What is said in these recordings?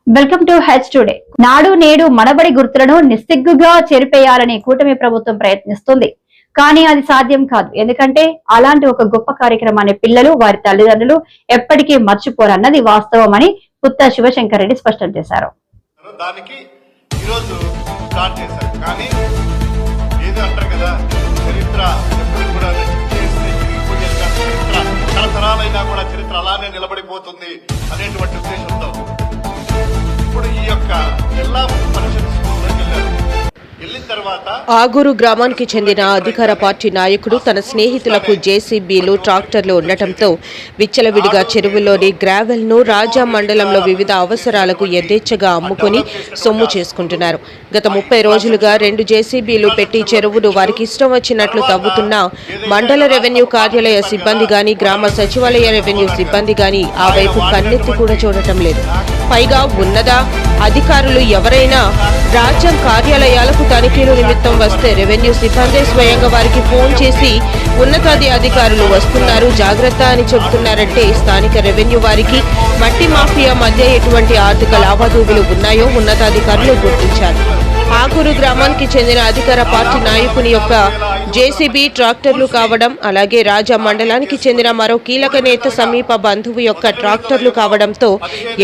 Welcome to H today. నాడు నేడు మనబడి గుర్తులను నిస్సిగ్గుగా చెరిపేయాలని కూటమి ప్రభుత్వం ప్రయత్నిస్తుంది. కానీ అది సాధ్యం కాదు. ఎందుకంటే అలాంటి ఒక గొప్ప కార్యక్రమాన్ని పిల్లలు, వారి తల్లిదండ్రులు ఎప్పటికీ మర్చిపోరన్నది వాస్తవమని పుత్త శివశంకర్ రెడ్డి స్పష్టం చేశారు. దానికి ఈరోజు స్టార్ట్ చేశారు. కానీ ఏదో అంటారు కదా, చరిత్ర ఎప్పుడు కూడా చరిత్ర తరతరాలైనా కూడా చరిత్ర అలానే నిలబడిపోతుంది అనేటువంటి ఉద్దేశంతో ఇప్పుడు ఈ యొక్క జిల్లా పరిషత్ స్కూల్లోకి వెళ్ళారు. వెళ్ళిన తర్వాత ఆగూరు గ్రామానికి చెందిన అధికార పార్టీ నాయకుడు తన స్నేహితులకు జేసీబీలు, ట్రాక్టర్లు ఉండటంతో విచ్చలవిడిగా చెరువుల్లోని గ్రావెల్ ను రాజా మండలంలో వివిధ అవసరాలకు యథేచ్ఛగా అమ్ముకుని సొమ్ము చేసుకుంటున్నారు. గత 30 రోజులుగా 2 జేసీబీలు పెట్టి చెరువును వారికి ఇష్టం వచ్చినట్లు తవ్వుతున్నా మండల రెవెన్యూ కార్యాలయ సిబ్బంది గాని, గ్రామ సచివాలయ రెవెన్యూ సిబ్బంది గాని ఆ వైపు కన్నెత్తి కూడా చూడటం లేదు. పైగా ఉన్నదా అధికారులు ఎవరైనా రాజ్యం కార్యాలయాలకు తనిఖీలు నిమిత్తం వస్తే రెవెన్యూ సిబ్బంది స్వయంగా వారికి ఫోన్ చేసి ఉన్నతాధికారులు వస్తున్నారు జాగ్రత్త అని చెబుతున్నారంటే స్థానిక రెవెన్యూ వారికి మట్టి మాఫియా మధ్య ఎటువంటి ఆర్థిక లావాదేవీలు ఉన్నాయో ఉన్నతాధికారులు గుర్తించారు. ఆగూరు గ్రామానికి చెందిన అధికార పార్టీ నాయకుని యొక్క జేసీబీ ట్రాక్టర్లు కావడం, అలాగే రాజా మండలానికి చెందిన మరో కీలక నేత సమీప బంధువు యొక్క ట్రాక్టర్లు కావడంతో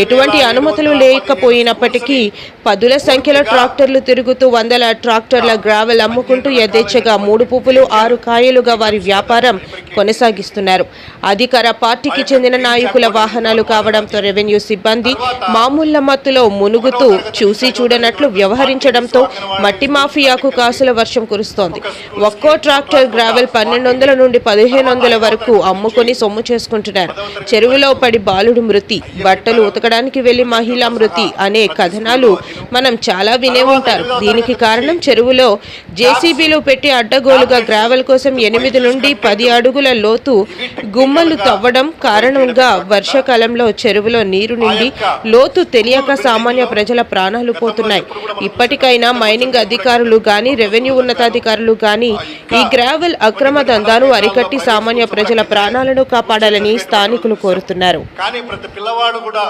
ఎటువంటి అనుమతులు లేకపోయినప్పటికీ పదుల సంఖ్యలో ట్రాక్టర్లు తిరుగుతూ వందల ట్రాక్టర్ల గ్రావెల్ అమ్ముకుంటూ యథేచ్ఛగా 3 పువ్వులు 6 కాయలుగా వారి వ్యాపారం కొనసాగిస్తున్నారు. అధికార పార్టీకి చెందిన నాయకుల వాహనాలు కావడంతో రెవెన్యూ సిబ్బంది మామూళ్ల మత్తులో మునుగుతూ చూసి చూడనట్లు వ్యవహరించడంతో మట్టి మాఫియాకు కాసుల వర్షం కురుస్తోంది. ఒక్కో ట్రాక్టర్ గ్రావెల్ 1200 నుండి 1500 వరకు అమ్ముకొని సొమ్ము చేసుకుంటున్నారు. చెరువులో పడి బాలుడు మృతి, బట్టలు ఉతకడానికి వెళ్లి మహిళా మృతి అనే కథనాలు మనం చాలా వినే ఉంటారు. దీనికి కారణం చెరువులో జేసీబీలు పెట్టి అడ్డగోలుగా గ్రావెల్ కోసం 8 నుండి 10 అడుగుల లోతు గుమ్మలు తవ్వడం కారణంగా వర్షాకాలంలో చెరువులో నీరు నిండి లోతు తెలియక సామాన్య ప్రజల ప్రాణాలు పోతున్నాయి. ఇప్పటికైనా మైనింగ్ అధికారులు గాని, రెవెన్యూ ఉన్నతాధికారులు గాని ఈ గ్రావెల్ అక్రమ దందాను అరికట్టి సామాన్య ప్రజల ప్రాణాలను కాపాడాలని స్థానికులు కోరుతున్నారు. కానీ ప్రతి పిల్లవాడు కూడా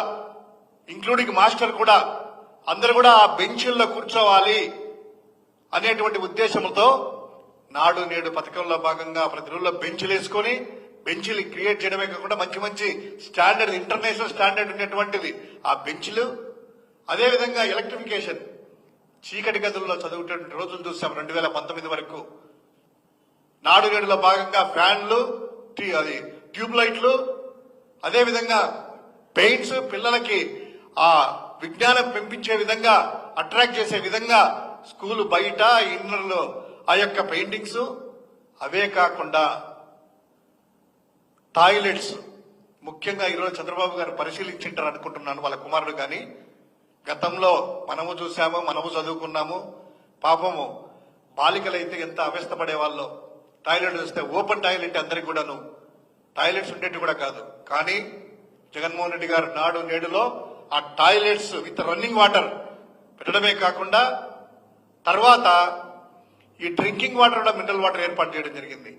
ఇంక్లూడింగ్ మాస్టర్ కూడా అందరూ కూడా ఆ బెంచీల్లో కూర్చోవాలి అనేటువంటి ఉద్దేశంతో నాడు నేడు పథకంలో భాగంగా ప్రతి రోజుల్లో బెంచీలు వేసుకొని బెంచీలు క్రియేట్ చేయడమే కాకుండా మంచి మంచి స్టాండర్డ్, ఇంటర్నేషనల్ స్టాండర్డ్ ఉండేటువంటిది ఆ బెంచ్లు. అదేవిధంగా ఎలక్ట్రిఫికేషన్, చీకటి గదుల్లో చదువుతున్న రోజులు చూసాం 2019 వరకు. నాడు నేడులో భాగంగా ఫ్యాన్లు, ట్యూబ్ లైట్లు, అదేవిధంగా పెయింట్స్, పిల్లలకి ఆ విజ్ఞానం పెంపించే విధంగా, అట్రాక్ట్ చేసే విధంగా స్కూల్ బయట ఇన్నర్లో ఆ యొక్క పెయింటింగ్స్. అవే కాకుండా టాయిలెట్స్, ముఖ్యంగా ఈరోజు చంద్రబాబు గారు పరిశీలించింటారు అనుకుంటున్నాను వాళ్ళ కుమారుడు. కానీ గతంలో మనము చూసాము, మనము చదువుకున్నాము. పాపము బాలికలైతే ఎంత అవస్థపడే వాళ్ళు. టాయిలెట్ చూస్తే ఓపెన్ టాయిలెట్ అందరికి కూడాను టాయిలెట్స్ ఉండేవి కూడా కాదు. కానీ జగన్మోహన్ రెడ్డి గారు నాడు నేడులో ఆ టాయిలెట్స్ విత్ రన్నింగ్ వాటర్ పెట్టడమే కాకుండా తర్వాత ఈ డ్రింకింగ్ వాటర్ కూడా మినరల్ వాటర్ ఏర్పాటు చేయడం జరిగింది.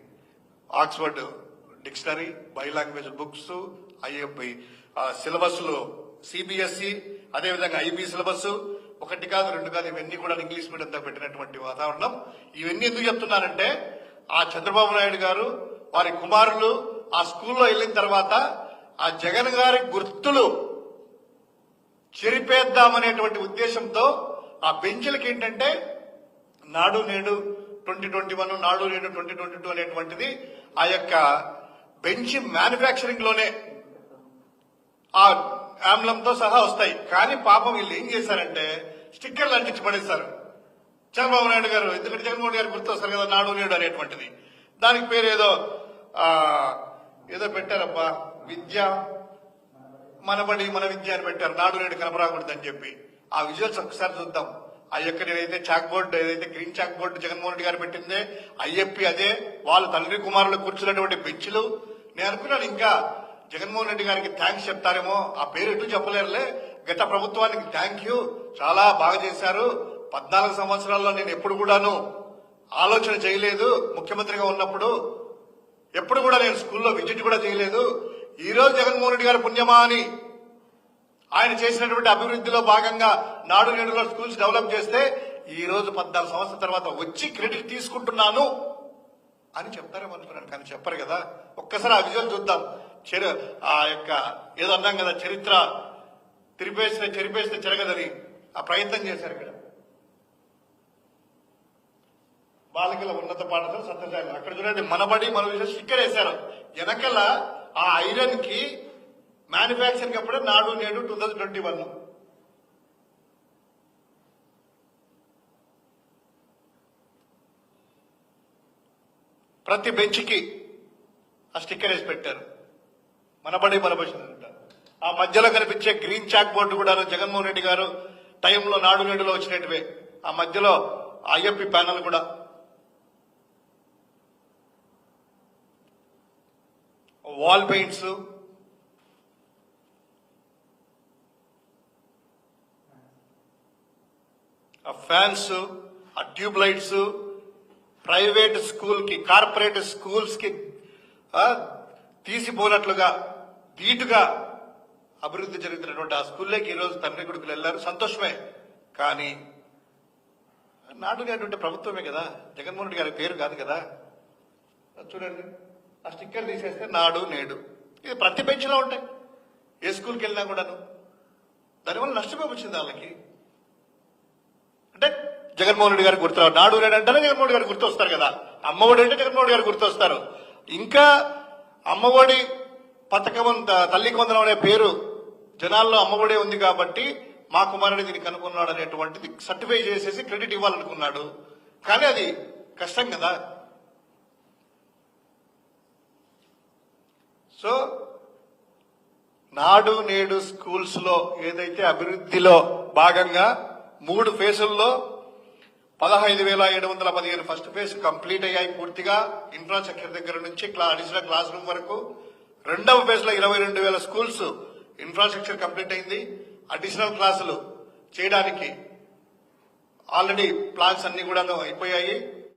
Oxford dictionary, by language books, IFI syllabus లో సిబిఎస్ఈ, అదేవిధంగా ఐబీ సిలబస్, 1 కాదు 2 కాదు, ఇవన్నీ కూడా ఇంగ్లీష్ మీడియంతో పెట్టినటువంటి వాతావరణం. ఇవన్నీ ఎందుకు చెప్తున్నానంటే ఆ చంద్రబాబు నాయుడు గారు వారి కుమారులు ఆ స్కూల్లో వెళ్ళిన తర్వాత ఆ జగన్ గారి గుర్తులు చెరిపేద్దామనేటువంటి ఉద్దేశంతో ఆ బెంచ్లకి ఏంటంటే నాడు నేడు 2021, నాడు నేడు 2022 అనేటువంటిది ఆ యొక్క బెంచ్ మ్యానుఫ్యాక్చరింగ్ లోనే ఆ ఆమ్లంతో సహా వస్తాయి. కానీ పాపం వీళ్ళు ఏం చేశారంటే స్టిక్కర్లు అంటించి పడేశారు చంద్రబాబు నాయుడు గారు. ఎందుకంటే జగన్మోహన్ గారు గుర్తు వస్తారు కదా నాడు నేడు అనేటువంటిది. దానికి పేరు ఏదో పెట్టారబ్బా, విద్య మనబడి మన విద్య అని పెట్టారు. నాడు నేడు కనపరాకూడదు అని చెప్పి. ఆ విజువల్స్ ఒకసారి చూద్దాం. ఆ యొక్క ఏదైతే చాక్ బోర్డు, ఏదైతే green chalk board Jaganmohan Reddy గారు పెట్టిందే, ఐఎఫ్పి అదే, వాళ్ళ తండ్రి కుమారులు కూర్చున్నటువంటి బెంచ్లు. నేను అనుకున్నాను ఇంకా జగన్మోహన్ రెడ్డి గారికి థ్యాంక్స్ చెప్తారేమో. ఆ పేరు ఎటు చెప్పలేరులే. గత ప్రభుత్వానికి థ్యాంక్ యూ, చాలా బాగా చేశారు. 14 సంవత్సరాల్లో నేను ఎప్పుడు కూడాను ఆలోచన చేయలేదు. ముఖ్యమంత్రిగా ఉన్నప్పుడు ఎప్పుడు కూడా నేను స్కూల్లో విజిట్ కూడా చేయలేదు. ఈ రోజు జగన్మోహన్ రెడ్డి గారి పుణ్యమా అని ఆయన చేసినటువంటి అభివృద్ధిలో భాగంగా నాడు నేడులో స్కూల్స్ డెవలప్ చేస్తే ఈ రోజు 14 సంవత్సరాల తర్వాత వచ్చి క్రెడిట్ తీసుకుంటున్నాను అని చెప్తారేమో అనుకున్నాను, కానీ చెప్పరు కదా. ఒక్కసారి ఆ విజువల్ చూద్దాం. ఆ యొక్క ఏదో అన్నాం కదా, చరిత్ర చెరిపేస్తే చెరగదని ఆ ప్రయత్నం చేశారు ఇక్కడ. బాలికల ఉన్నత పాఠశాల సత్యసాయి అక్కడ చూడండి, మనబడి మన విషయం స్టిక్కర్ వేశారు. వెనకల ఆ ఐరన్ కి మ్యానుఫ్యాక్చరింగ్ అప్పుడే నాడు నేడు 2021. ప్రతి బెంచ్ కి ఆ స్టిక్కర్ వేసి పెట్టారు, మనబడి మన భవిష్యత్తు అంటారు. ఆ మధ్యలో కనిపించే గ్రీన్ చాక్ బోర్డు కూడా జగన్మోహన్ రెడ్డి గారు టైంలో నాడు నేడులో వచ్చినట్టువే. ఆ మధ్యలో ఐఎఫ్పి ప్యానల్ కూడా. వాల్ పెయింట్స్, ఆ ఫ్యాన్స్, ఆ ట్యూబ్ లైట్స్, ప్రైవేట్ స్కూల్ కి కార్పొరేట్ స్కూల్స్ కి తీసిపోనట్లుగా ధీటుగా అభివృద్ధి జరుగుతున్నటువంటి ఆ స్కూల్లోకి ఈరోజు తండ్రి కొడుకులు వెళ్లారు, సంతోషమే. కానీ నాడు నేడు ప్రభుత్వమే కదా, జగన్మోహన్ రెడ్డి గారి పేరు కాదు కదా. చూడండి, ఆ స్టిక్కర్ తీసేస్తే నాడు నేడు ఇది ప్రతి బెంచ్లో ఉంటాయి, ఏ స్కూల్కి వెళ్ళినా కూడాను. దానివల్ల నష్టమే వచ్చింది వాళ్ళకి. అంటే జగన్మోహన్ రెడ్డి గారికి గుర్తు, నాడు నేడు అంటేనే జగన్మోహన్ గారికి గుర్తు వస్తారు కదా. అమ్మఒడి అంటే జగన్మోహన్ గారికి గుర్తు వస్తారు. ఇంకా అమ్మఒడి పథకం, తల్లికి వందనం అనే పేరు జనాల్లో అమ్మఒడే ఉంది కాబట్టి మా కుమారుడు దీన్ని కనుక్కున్నాడు అనేటువంటిది సర్టిఫై చేసేసి క్రెడిట్ ఇవ్వాలనుకున్నాడు. కానీ అది కష్టం కదా. సో నాడు నేడు స్కూల్స్ లో ఏదైతే అభివృద్ధిలో భాగంగా 3 ఫేజుల్లో 15,715 ఫస్ట్ ఫేజ్ కంప్లీట్ అయ్యాయి పూర్తిగా, ఇన్ఫ్రాస్ట్రక్చర్ దగ్గర నుంచి అడిషనల్ క్లాస్ రూమ్ వరకు. రెండవ ఫేజ్ లో 22,000 స్కూల్స్ ఇన్ఫ్రాస్ట్రక్చర్ కంప్లీట్ అయింది. అడిషనల్ క్లాసులు చేయడానికి ఆల్రెడీ ప్లాన్స్ అన్ని కూడా అయిపోయాయి.